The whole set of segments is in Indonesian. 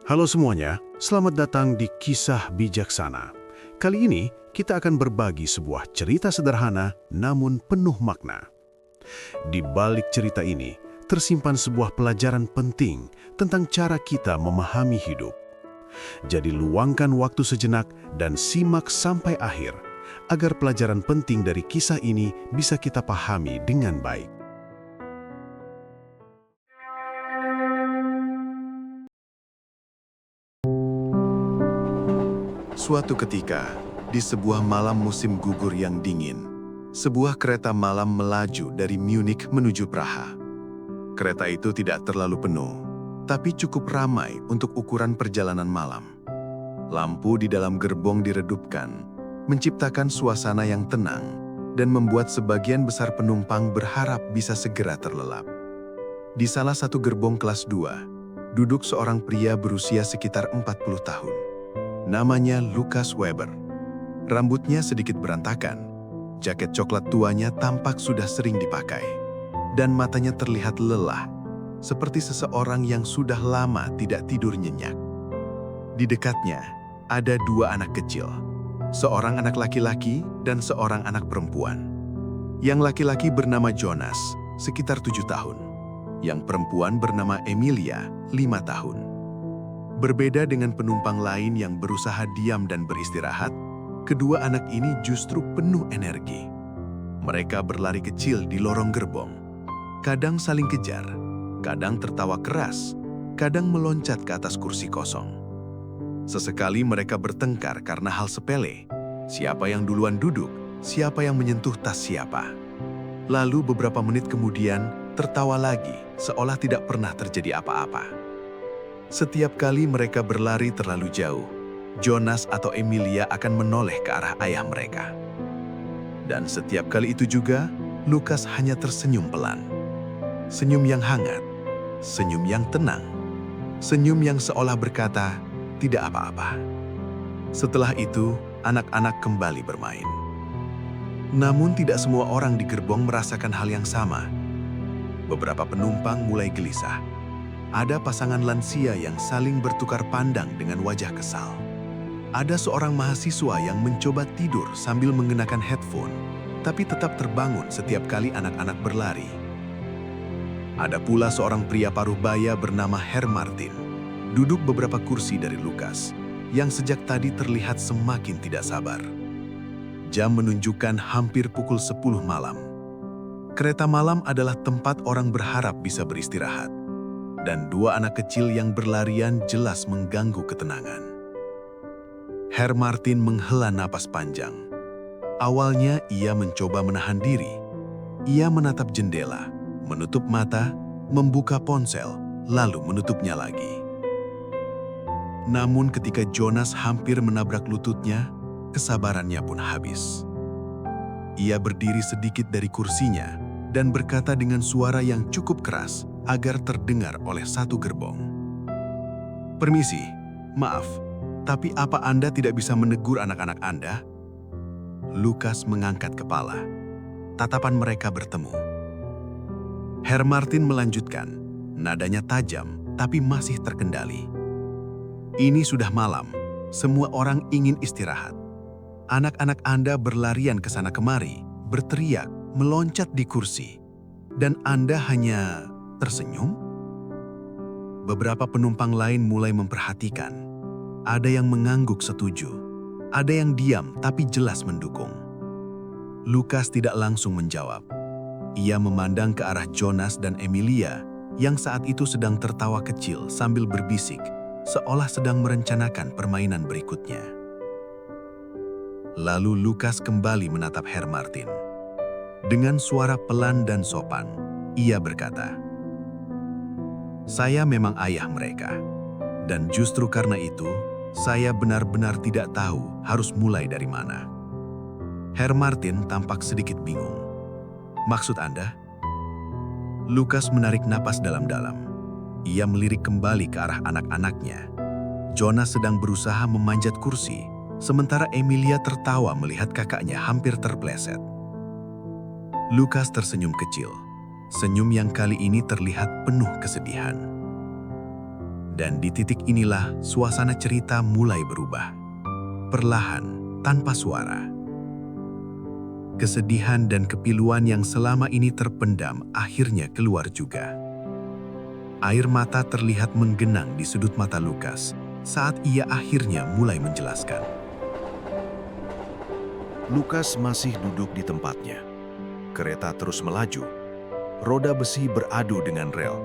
Halo semuanya, selamat datang di Kisah Bijaksana. Kali ini kita akan berbagi sebuah cerita sederhana namun penuh makna. Di balik cerita ini tersimpan sebuah pelajaran penting tentang cara kita memahami hidup. Jadi luangkan waktu sejenak dan simak sampai akhir agar pelajaran penting dari kisah ini bisa kita pahami dengan baik. Suatu ketika, di sebuah malam musim gugur yang dingin, sebuah kereta malam melaju dari Munich menuju Praha. Kereta itu tidak terlalu penuh, tapi cukup ramai untuk ukuran perjalanan malam. Lampu di dalam gerbong diredupkan, menciptakan suasana yang tenang, dan membuat sebagian besar penumpang berharap bisa segera terlelap. Di salah satu gerbong kelas 2, duduk seorang pria berusia sekitar 40 tahun. Namanya Lukas Weber. Rambutnya sedikit berantakan, jaket coklat tuanya tampak sudah sering dipakai, dan matanya terlihat lelah, seperti seseorang yang sudah lama tidak tidur nyenyak. Di dekatnya, ada dua anak kecil, seorang anak laki-laki dan seorang anak perempuan. Yang laki-laki bernama Jonas, sekitar 7 tahun. Yang perempuan bernama Emilia, 5 tahun. Berbeda dengan penumpang lain yang berusaha diam dan beristirahat, kedua anak ini justru penuh energi. Mereka berlari kecil di lorong gerbong, kadang saling kejar, kadang tertawa keras, kadang meloncat ke atas kursi kosong. Sesekali mereka bertengkar karena hal sepele, siapa yang duluan duduk, siapa yang menyentuh tas siapa. Lalu beberapa menit kemudian, tertawa lagi, seolah tidak pernah terjadi apa-apa. Setiap kali mereka berlari terlalu jauh, Jonas atau Emilia akan menoleh ke arah ayah mereka. Dan setiap kali itu juga, Lukas hanya tersenyum pelan. Senyum yang hangat, senyum yang tenang, senyum yang seolah berkata, tidak apa-apa. Setelah itu, anak-anak kembali bermain. Namun tidak semua orang di gerbong merasakan hal yang sama. Beberapa penumpang mulai gelisah. Ada pasangan lansia yang saling bertukar pandang dengan wajah kesal. Ada seorang mahasiswa yang mencoba tidur sambil mengenakan headphone, tapi tetap terbangun setiap kali anak-anak berlari. Ada pula seorang pria paruh baya bernama Herr Martin, duduk beberapa kursi dari Lukas, yang sejak tadi terlihat semakin tidak sabar. Jam menunjukkan hampir pukul 10 malam. Kereta malam adalah tempat orang berharap bisa beristirahat. Dan dua anak kecil yang berlarian jelas mengganggu ketenangan. Herr Martin menghela napas panjang. Awalnya ia mencoba menahan diri. Ia menatap jendela, menutup mata, membuka ponsel, lalu menutupnya lagi. Namun ketika Jonas hampir menabrak lututnya, kesabarannya pun habis. Ia berdiri sedikit dari kursinya dan berkata dengan suara yang cukup keras, agar terdengar oleh satu gerbong. Permisi, maaf, tapi apa Anda tidak bisa menegur anak-anak Anda? Lukas mengangkat kepala. Tatapan mereka bertemu. Herr Martin melanjutkan, nadanya tajam tapi masih terkendali. Ini sudah malam, semua orang ingin istirahat. Anak-anak Anda berlarian ke sana kemari, berteriak, meloncat di kursi, dan Anda hanya tersenyum? Beberapa penumpang lain mulai memperhatikan. Ada yang mengangguk setuju. Ada yang diam tapi jelas mendukung. Lukas tidak langsung menjawab. Ia memandang ke arah Jonas dan Emilia yang saat itu sedang tertawa kecil sambil berbisik, seolah sedang merencanakan permainan berikutnya. Lalu Lukas kembali menatap Herr Martin. Dengan suara pelan dan sopan, ia berkata, "Saya memang ayah mereka, dan justru karena itu, saya benar-benar tidak tahu harus mulai dari mana." Herr Martin tampak sedikit bingung. "Maksud Anda?" Lukas menarik napas dalam-dalam. Ia melirik kembali ke arah anak-anaknya. Jonas sedang berusaha memanjat kursi, sementara Emilia tertawa melihat kakaknya hampir terpleset. Lukas tersenyum kecil. Senyum yang kali ini terlihat penuh kesedihan. Dan di titik inilah suasana cerita mulai berubah. Perlahan, tanpa suara. Kesedihan dan kepiluan yang selama ini terpendam akhirnya keluar juga. Air mata terlihat menggenang di sudut mata Lukas saat ia akhirnya mulai menjelaskan. Lukas masih duduk di tempatnya. Kereta terus melaju. Roda besi beradu dengan rel,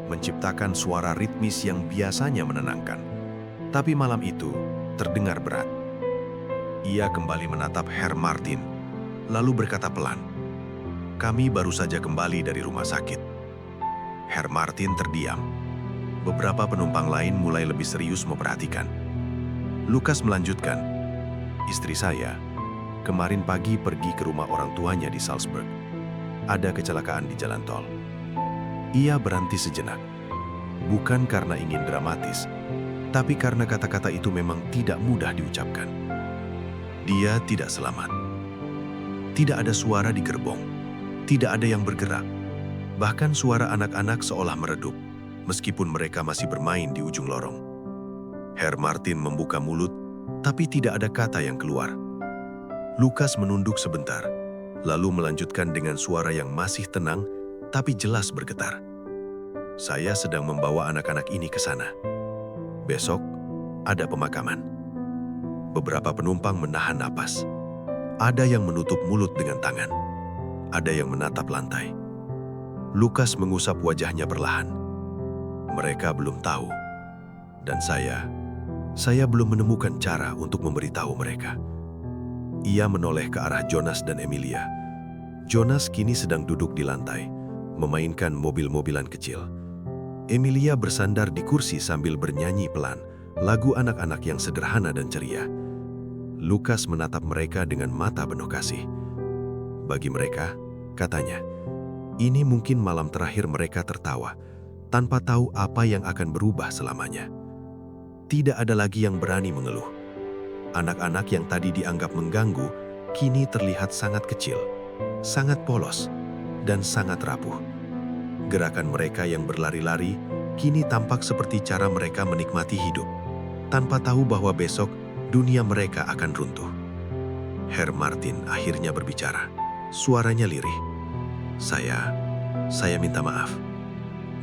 menciptakan suara ritmis yang biasanya menenangkan. Tapi malam itu terdengar berat. Ia kembali menatap Herr Martin, lalu berkata pelan, "Kami baru saja kembali dari rumah sakit." Herr Martin terdiam. Beberapa penumpang lain mulai lebih serius memperhatikan. Lukas melanjutkan, "Istri saya kemarin pagi pergi ke rumah orang tuanya di Salzburg. Ada kecelakaan di jalan tol." Ia berhenti sejenak, bukan karena ingin dramatis, tapi karena kata-kata itu memang tidak mudah diucapkan. Dia tidak selamat. Tidak ada suara di gerbong, tidak ada yang bergerak. Bahkan suara anak-anak seolah meredup, meskipun mereka masih bermain di ujung lorong. Herr Martin membuka mulut, tapi tidak ada kata yang keluar. Lukas menunduk sebentar, lalu melanjutkan dengan suara yang masih tenang, tapi jelas bergetar. "Saya sedang membawa anak-anak ini ke sana. Besok ada pemakaman." Beberapa penumpang menahan napas. Ada yang menutup mulut dengan tangan. Ada yang menatap lantai. Lukas mengusap wajahnya perlahan. Mereka belum tahu. Dan saya belum menemukan cara untuk memberitahu mereka. Ia menoleh ke arah Jonas dan Emilia. Jonas kini sedang duduk di lantai, memainkan mobil-mobilan kecil. Emilia bersandar di kursi sambil bernyanyi pelan, lagu anak-anak yang sederhana dan ceria. Lukas menatap mereka dengan mata penuh kasih. Bagi mereka, katanya, ini mungkin malam terakhir mereka tertawa, tanpa tahu apa yang akan berubah selamanya. Tidak ada lagi yang berani mengeluh. Anak-anak yang tadi dianggap mengganggu, kini terlihat sangat kecil, sangat polos, dan sangat rapuh. Gerakan mereka yang berlari-lari, kini tampak seperti cara mereka menikmati hidup, tanpa tahu bahwa besok dunia mereka akan runtuh. Herr Martin akhirnya berbicara, suaranya lirih. Saya minta maaf."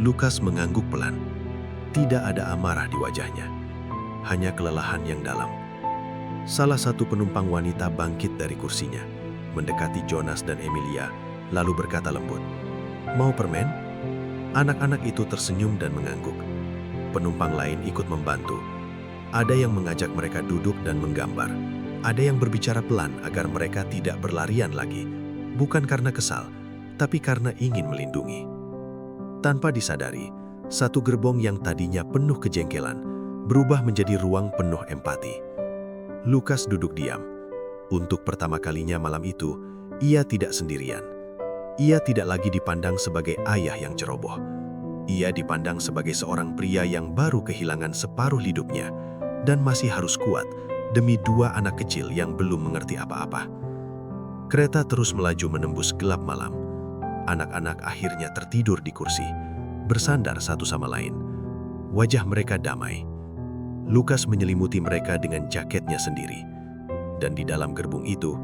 Lukas mengangguk pelan. Tidak ada amarah di wajahnya, hanya kelelahan yang dalam. Salah satu penumpang wanita bangkit dari kursinya, mendekati Jonas dan Emilia, lalu berkata lembut, "Mau permen?" Anak-anak itu tersenyum dan mengangguk. Penumpang lain ikut membantu. Ada yang mengajak mereka duduk dan menggambar. Ada yang berbicara pelan agar mereka tidak berlarian lagi, bukan karena kesal, tapi karena ingin melindungi. Tanpa disadari, satu gerbong yang tadinya penuh kejengkelan berubah menjadi ruang penuh empati. Lukas duduk diam. Untuk pertama kalinya malam itu, ia tidak sendirian. Ia tidak lagi dipandang sebagai ayah yang ceroboh. Ia dipandang sebagai seorang pria yang baru kehilangan separuh hidupnya dan masih harus kuat demi dua anak kecil yang belum mengerti apa-apa. Kereta terus melaju menembus gelap malam. Anak-anak akhirnya tertidur di kursi, bersandar satu sama lain. Wajah mereka damai. Lukas menyelimuti mereka dengan jaketnya sendiri. Dan di dalam gerbong itu,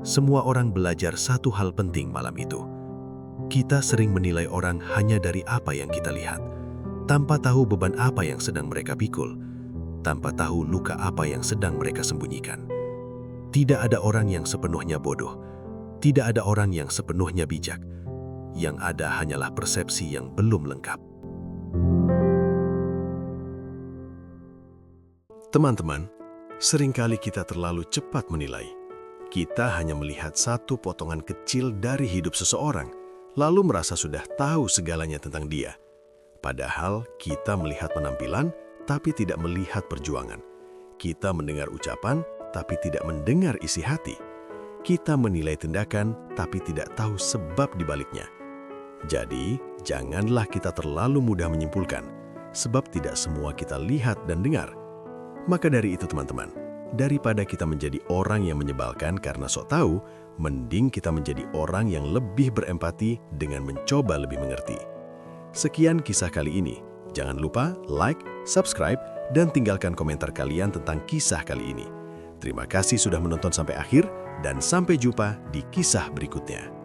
semua orang belajar satu hal penting malam itu. Kita sering menilai orang hanya dari apa yang kita lihat, tanpa tahu beban apa yang sedang mereka pikul, tanpa tahu luka apa yang sedang mereka sembunyikan. Tidak ada orang yang sepenuhnya bodoh, tidak ada orang yang sepenuhnya bijak. Yang ada hanyalah persepsi yang belum lengkap. Teman-teman, seringkali kita terlalu cepat menilai. Kita hanya melihat satu potongan kecil dari hidup seseorang, lalu merasa sudah tahu segalanya tentang dia. Padahal kita melihat penampilan, tapi tidak melihat perjuangan. Kita mendengar ucapan, tapi tidak mendengar isi hati. Kita menilai tindakan, tapi tidak tahu sebab di baliknya. Jadi, janganlah kita terlalu mudah menyimpulkan, sebab tidak semua kita lihat dan dengar. Maka dari itu teman-teman, daripada kita menjadi orang yang menyebalkan karena sok tahu, mending kita menjadi orang yang lebih berempati dengan mencoba lebih mengerti. Sekian kisah kali ini. Jangan lupa like, subscribe, dan tinggalkan komentar kalian tentang kisah kali ini. Terima kasih sudah menonton sampai akhir, dan sampai jumpa di kisah berikutnya.